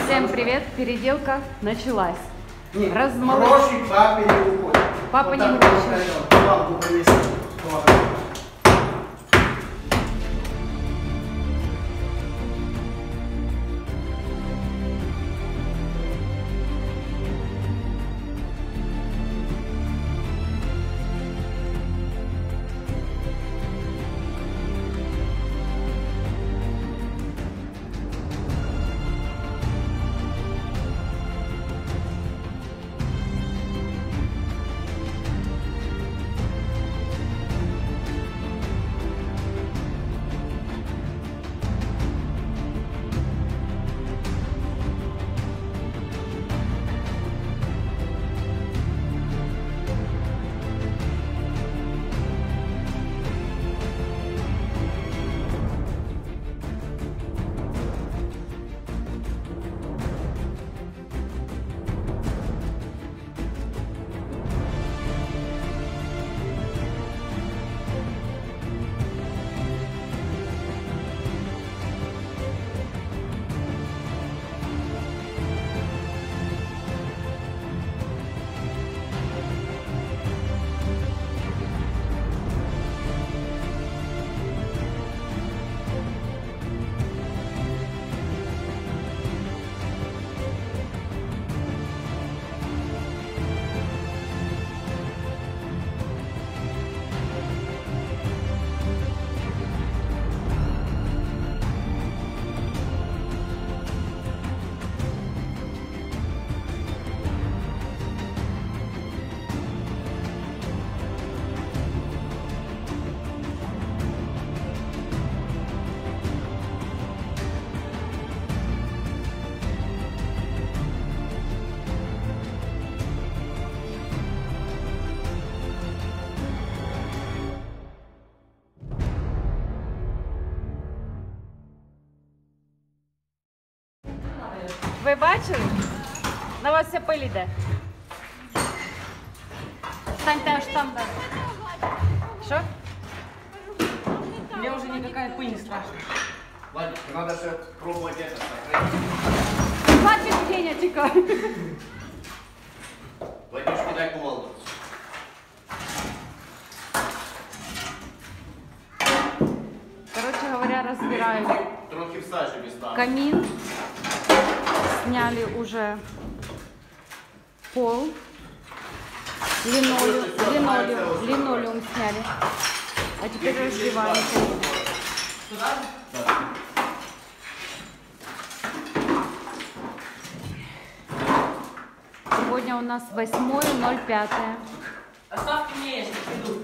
Всем привет! Переделка началась. Гроші папі не уходять. Папа не гроші. Планку принеси. Ви бачили? На вас вся пиль іде. Станьте аж там. Що? Мне уже никакая пыль не страшна. Владик, надо же пробовать это. Хватит Деня, тікай. Владюшки, дай кувалду. Короче говоря, разбираю Трохи в сажі места. камин. Сняли уже пол. Линолеум сняли. А теперь разбиваем. Сюда? Сегодня у нас 8.05. Оставьте мне, я сейчас приду.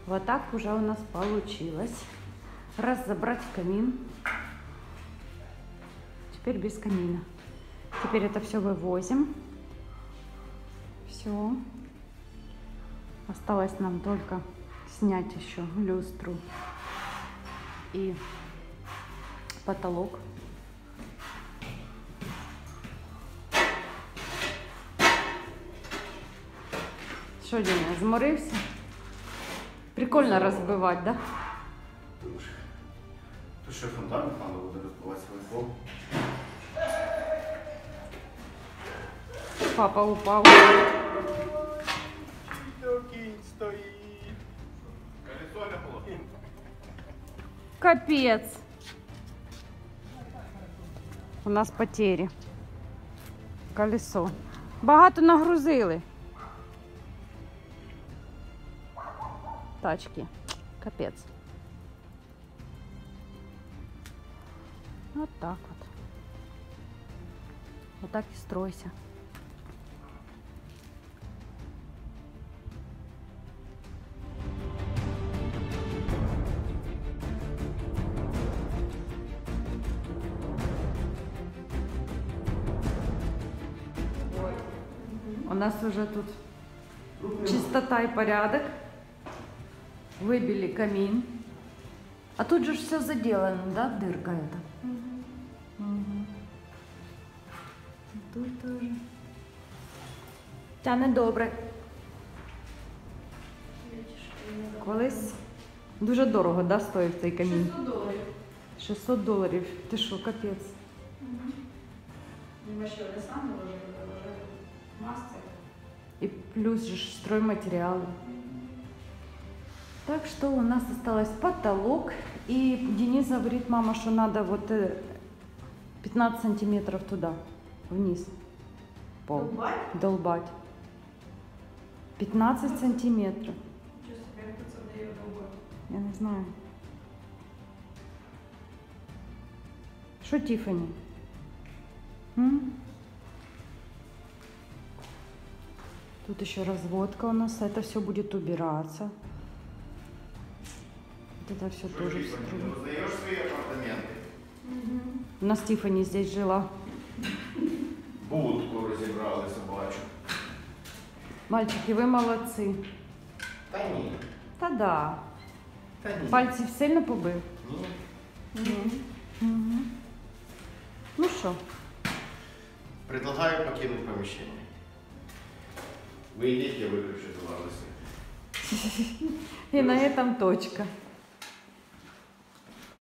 Вот так уже у нас получилось. Разобрать камин. Теперь без камина. Теперь это все вывозим. Все. Осталось нам только снять еще люстру и потолок. Що, Діня, зморився? Прикольно розбивати, да? Тут ще фундамент треба буде розбивати силикон. Папа упав. Кінь стоїть. Колесо лягло. Капець. У нас потери. Колесо. Багато нагрузили. Тачки. Капець. Вот так вот. Вот так и стройся. У нас уже тут чистота и порядок. Выбили камин. А тут же все заделано, да, дырка эта? Мгм. Тут тоже. Тяне добре. Колись дуже дорого, да, стоїв цей камін? $600. $600. Ти що, капець? Мы вообще это сам уже мастер. И плюс же стройматериалы. Так что у нас осталось потолок. И Денис говорит, мама, что надо вот 15 сантиметров туда, вниз. Пол. Долбать. 15 сантиметров. Чувствую, как тут создает другой. Я не знаю. Что, Тиффани? М? Тут еще разводка у нас. Это все будет убираться. Вот это все тоже строим. Узнаєш свої апартаменти? У нас Тиффани здесь жила. Будку розібрали собачу. Мальчики, вы молодцы. Та ні. Та да. Та ні. Пальці сильно побив? Ні. Угу. Ну що? Предлагаю покинуть помещение. Вы идите, я выключу заварный свет. І на этом точка.